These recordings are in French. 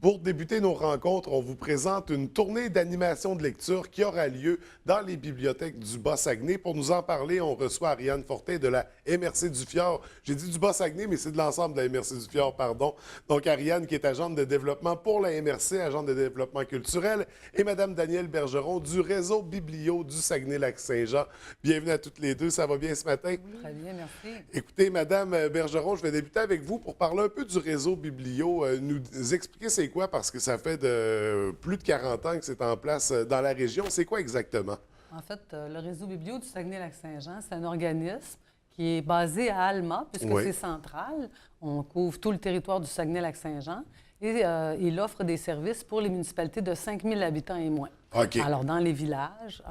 Pour débuter nos rencontres, on vous présente une tournée d'animation de lecture qui aura lieu dans les bibliothèques du Bas-Saguenay. Pour nous en parler, on reçoit Ariane Fortin de la MRC du Fjord. J'ai dit du Bas-Saguenay, mais c'est de l'ensemble de la MRC du Fjord, pardon. Donc Ariane qui est agente de développement pour la MRC, agente de développement culturel, et Madame Danielle Bergeron du réseau Biblio du Saguenay-Lac-Saint-Jean. Bienvenue à toutes les deux. Ça va bien ce matin? Oui. Très bien, merci. Écoutez, Madame Bergeron, je vais débuter avec vous pour parler un peu du réseau Biblio. Nous expliquer c'est quoi, parce que ça fait plus de 40 ans que c'est en place dans la région. C'est quoi exactement? En fait, le réseau Biblio du Saguenay-Lac-Saint-Jean, c'est un organisme qui est basé à Alma, puisque Oui. c'est central. On couvre tout le territoire du Saguenay-Lac-Saint-Jean et il offre des services pour les municipalités de 5 000 habitants et moins. OK. Alors, dans les villages,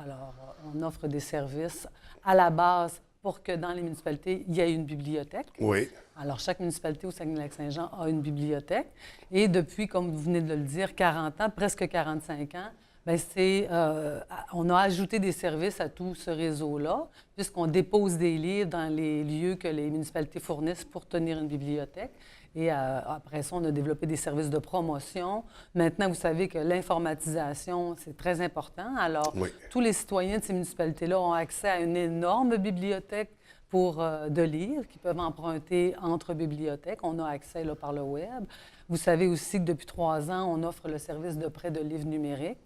on offre des services à la base pour que dans les municipalités, il y ait une bibliothèque. Oui. Alors, chaque municipalité au Saguenay-Lac-Saint-Jean a une bibliothèque. Et depuis, comme vous venez de le dire, 40 ans, presque 45 ans, bien, on a ajouté des services à tout ce réseau-là, puisqu'on dépose des livres dans les lieux que les municipalités fournissent pour tenir une bibliothèque. Et après ça, on a développé des services de promotion. Maintenant, vous savez que l'informatisation, c'est très important. Alors, Oui. tous les citoyens de ces municipalités-là ont accès à une énorme bibliothèque de livres qu'ils peuvent emprunter entre bibliothèques. On a accès là, par le web. Vous savez aussi que depuis 3 ans, on offre le service de prêt de livres numériques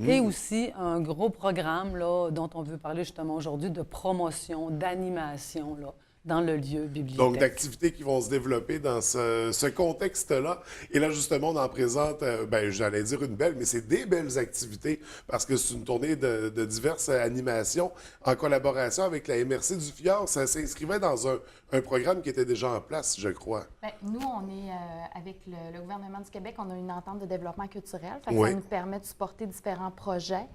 et aussi un gros programme là, dont on veut parler justement aujourd'hui de promotion, d'animation là, dans le lieu bibliothèque. Donc, d'activités qui vont se développer dans ce contexte-là. Et là, justement, on en présente, j'allais dire une belle, mais c'est des belles activités parce que c'est une tournée de diverses animations en collaboration avec la MRC du Fjord. Ça s'inscrivait dans un programme qui était déjà en place, je crois. Bien, nous, on est avec le gouvernement du Québec, on a une entente de développement culturel. Fait que Oui. ça nous permet de supporter différents projets.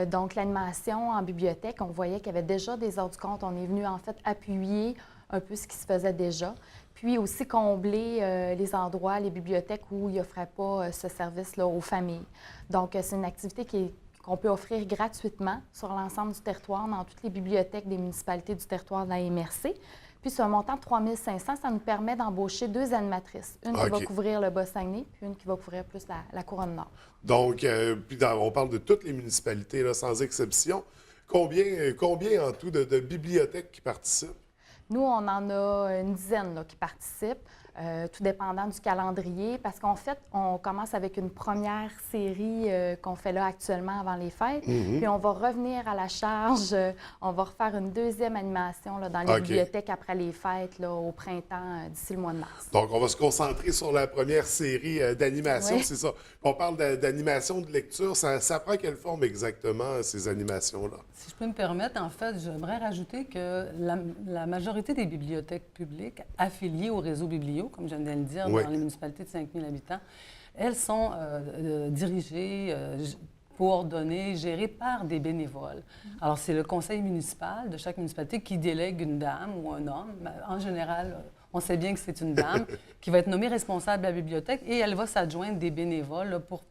Donc, l'animation en bibliothèque, on voyait qu'il y avait déjà des heures du compte. On est venu, en fait, appuyer un peu ce qui se faisait déjà. Puis aussi combler les endroits, les bibliothèques où il n'offrait pas ce service-là aux familles. Donc, c'est une activité qu'on peut offrir gratuitement sur l'ensemble du territoire, dans toutes les bibliothèques des municipalités du territoire de la MRC. Puis, sur un montant de 3 500, ça nous permet d'embaucher 2 animatrices. Une qui va couvrir le Bas-Saguenay, puis une qui va couvrir plus la Couronne-Nord. Donc, on parle de toutes les municipalités, là, sans exception. Combien en tout de bibliothèques qui participent? Nous, on en a une dizaine là, qui participent, tout dépendant du calendrier, parce qu'en fait, on commence avec une première série qu'on fait là actuellement avant les fêtes, puis on va revenir à la charge, on va refaire une deuxième animation là, dans les bibliothèques après les fêtes, là, au printemps, d'ici le mois de mars. Donc, on va se concentrer sur la première série d'animation, Oui. c'est ça. On parle d'animation de lecture. Ça prend quelle forme exactement, ces animations-là? Si je peux me permettre, en fait, j'aimerais rajouter que la majorité des bibliothèques publiques affiliées au réseau Biblio, comme je viens de le dire, Oui. dans les municipalités de 5 000 habitants, elles sont dirigées, coordonnées, gérées par des bénévoles. Alors, c'est le conseil municipal de chaque municipalité qui délègue une dame ou un homme. En général, on sait bien que c'est une dame qui va être nommée responsable de la bibliothèque et elle va s'adjoindre des bénévoles là, pour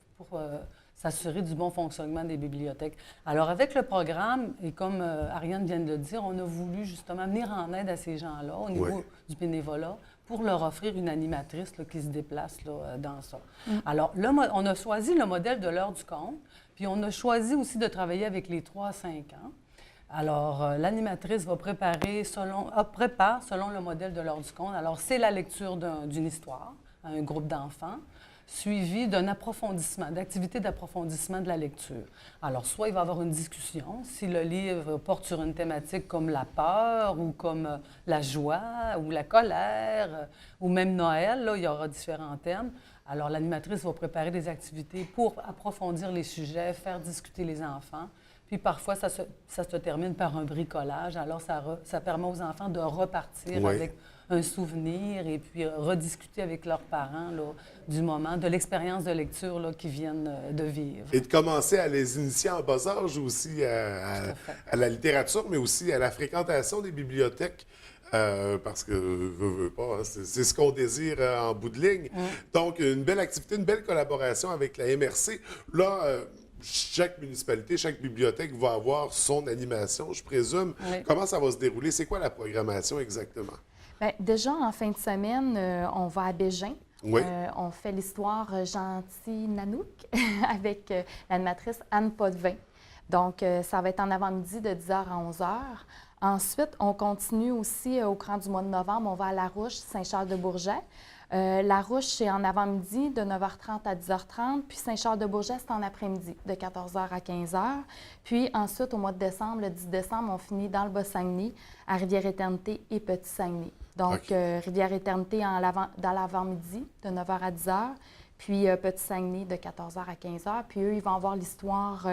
s'assurer du bon fonctionnement des bibliothèques. Alors, avec le programme, et comme Ariane vient de le dire, on a voulu justement venir en aide à ces gens-là au niveau du bénévolat pour leur offrir une animatrice là, qui se déplace là, dans ça. Alors, on a choisi le modèle de l'heure du compte, puis on a choisi aussi de travailler avec les 3 à 5 ans. Alors, l'animatrice va prépare selon le modèle de l'heure du compte. Alors, c'est la lecture d'une histoire à un groupe d'enfants, suivi d'un approfondissement, d'activités d'approfondissement de la lecture. Alors, soit il va y avoir une discussion, si le livre porte sur une thématique comme la peur ou comme la joie ou la colère ou même Noël, là, il y aura différents thèmes. Alors, l'animatrice va préparer des activités pour approfondir les sujets, faire discuter les enfants. Puis parfois, ça se termine par un bricolage. Alors, ça permet aux enfants de repartir avec un souvenir et puis rediscuter avec leurs parents là, du moment, de l'expérience de lecture là, qu'ils viennent de vivre. Et de commencer à les initier en bas âge aussi à la littérature, mais aussi à la fréquentation des bibliothèques. Parce que, veux pas, hein, c'est ce qu'on désire en bout de ligne. Donc, une belle activité, une belle collaboration avec la MRC. Là, chaque municipalité, chaque bibliothèque va avoir son animation, je présume. Oui. Comment ça va se dérouler? C'est quoi la programmation exactement? Bien, déjà, en fin de semaine, on va à Bégin. Oui. On fait l'histoire Gentil Nanouk avec l'animatrice Anne Potvin. Donc, ça va être en avant-midi de 10h à 11h. Ensuite, on continue aussi au courant du mois de novembre. On va à La Rouche, Saint-Charles-de-Bourget. La Rouche, c'est en avant-midi de 9h30 à 10h30. Puis Saint-Charles-de-Bourget, c'est en après-midi de 14h à 15h. Puis ensuite, au mois de décembre, le 10 décembre, on finit dans le Bas-Saguenay, à Rivière-Éternité et Petit-Saguenay. Donc, Rivière-Éternité dans l'avant-midi de 9h à 10h. Puis Petit-Saguenay de 14h à 15h. Puis eux, ils vont avoir l'histoire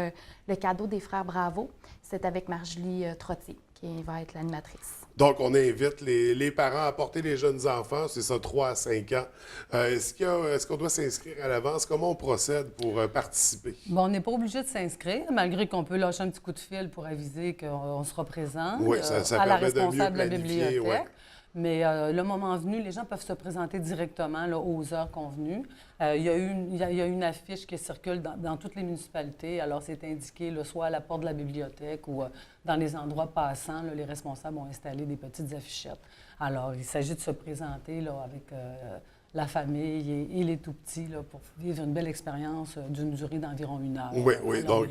Le cadeau des frères Bravo. C'est avec Marjulie Trottier qui va être l'animatrice. Donc, on invite les parents à porter les jeunes enfants, c'est ça, 3 à 5 ans. Est-ce qu'on doit s'inscrire à l'avance? Comment on procède pour participer? Bon, on n'est pas obligé de s'inscrire, malgré qu'on peut lâcher un petit coup de fil pour aviser qu'on sera présent Oui, ça à la permet de mieux responsable de la planifier, bibliothèque. ouais. Mais le moment venu, les gens peuvent se présenter directement là, aux heures convenues. Il y a une affiche qui circule dans toutes les municipalités. Alors, c'est indiqué là, soit à la porte de la bibliothèque ou dans les endroits passants. Là, les responsables ont installé des petites affichettes. Alors, il s'agit de se présenter là, avec la famille et les tout-petits là, pour vivre une belle expérience d'une durée d'environ 1 heure. Oui, donc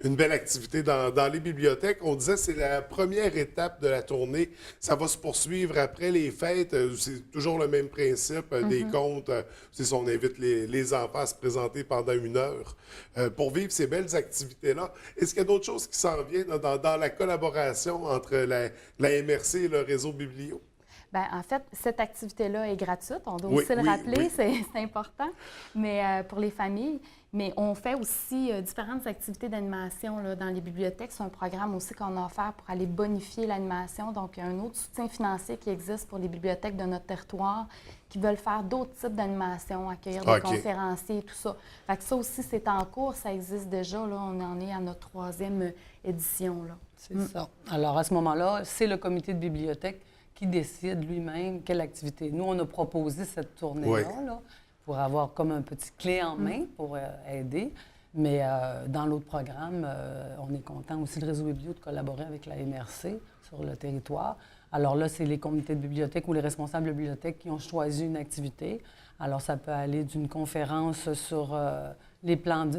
une belle activité dans les bibliothèques. On disait que c'est la première étape de la tournée. Ça va se poursuivre après les fêtes. C'est toujours le même principe des contes. C'est ça, on invite les enfants à se présenter pendant 1 heure pour vivre ces belles activités-là. Est-ce qu'il y a d'autres choses qui s'en viennent dans la collaboration entre la MRC et le réseau Biblio? Bien, en fait, cette activité-là est gratuite. On doit aussi le rappeler, c'est important, mais pour les familles. Mais on fait aussi différentes activités d'animation là, dans les bibliothèques. C'est un programme aussi qu'on a offert pour aller bonifier l'animation. Donc, il y a un autre soutien financier qui existe pour les bibliothèques de notre territoire qui veulent faire d'autres types d'animation, accueillir des conférenciers et tout ça. Fait que ça aussi, c'est en cours, ça existe déjà. Là, on en est à notre 3e édition. Là. C'est ça. Alors, à ce moment-là, c'est le comité de bibliothèque qui décide lui-même quelle activité. Nous, on a proposé cette tournée-là là, pour avoir comme un petit clé en main pour aider. Mais dans l'autre programme, on est content aussi, le réseau Biblio, de collaborer avec la MRC sur le territoire. Alors là, c'est les comités de bibliothèque ou les responsables de bibliothèque qui ont choisi une activité. Alors, ça peut aller d'une conférence sur les plans de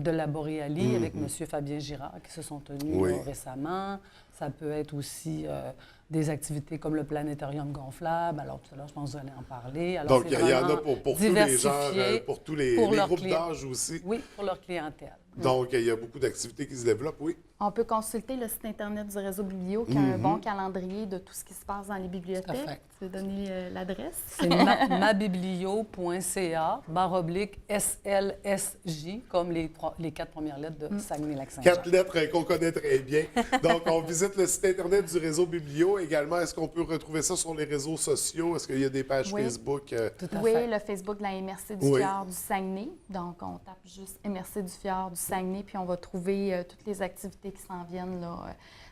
la boréalie avec M. Fabien Girard qui se sont tenus récemment. Ça peut être aussi des activités comme le planétarium gonflable. Alors, tout à l'heure, je pense que vous allez en parler. Alors, donc, il y en a pour tous les genres, pour tous les groupes d'âge aussi. Oui, pour leur clientèle. Donc, il y a beaucoup d'activités qui se développent, oui. On peut consulter le site Internet du réseau Biblio qui a un bon calendrier de tout ce qui se passe dans les bibliothèques. Tu veux donner l'adresse? C'est mabiblio.ca/SLSJ, comme les 4 premières lettres de Saguenay-Lac-Saint-Jean. 4 lettres qu'on connaît très bien. Donc, on visite le site Internet du réseau Biblio. Également, est-ce qu'on peut retrouver ça sur les réseaux sociaux? Est-ce qu'il y a des pages Facebook? Tout à fait. Oui, le Facebook de la MRC du Fjord du Saguenay. Donc, on tape juste MRC du Fjord du Saguenay, puis on va trouver toutes les activités qui s'en viennent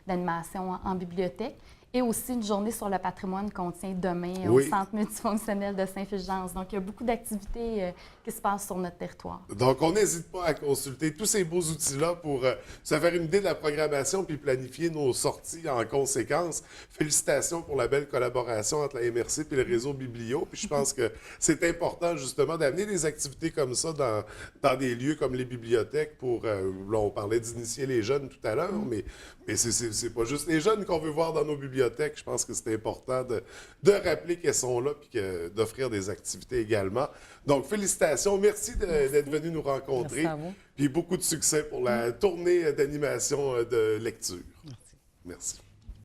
d'animation en bibliothèque. Et aussi une journée sur le patrimoine qu'on tient demain au Centre multifonctionnel de Saint-Fulgence. Donc, il y a beaucoup d'activités qui se passent sur notre territoire. Donc, on n'hésite pas à consulter tous ces beaux outils-là pour se faire une idée de la programmation puis planifier nos sorties en conséquence. Félicitations pour la belle collaboration entre la MRC et le réseau Biblio. Puis je pense que c'est important, justement, d'amener des activités comme ça dans des lieux comme les bibliothèques pour... là, on parlait d'initier les jeunes tout à l'heure, mais c'est pas juste les jeunes qu'on veut voir dans nos bibliothèques. Je pense que c'est important de rappeler qu'elles sont là et d'offrir des activités également. Donc, félicitations. Merci d'être venu nous rencontrer. Merci à vous. Puis beaucoup de succès pour la tournée d'animation de lecture. Merci. Merci.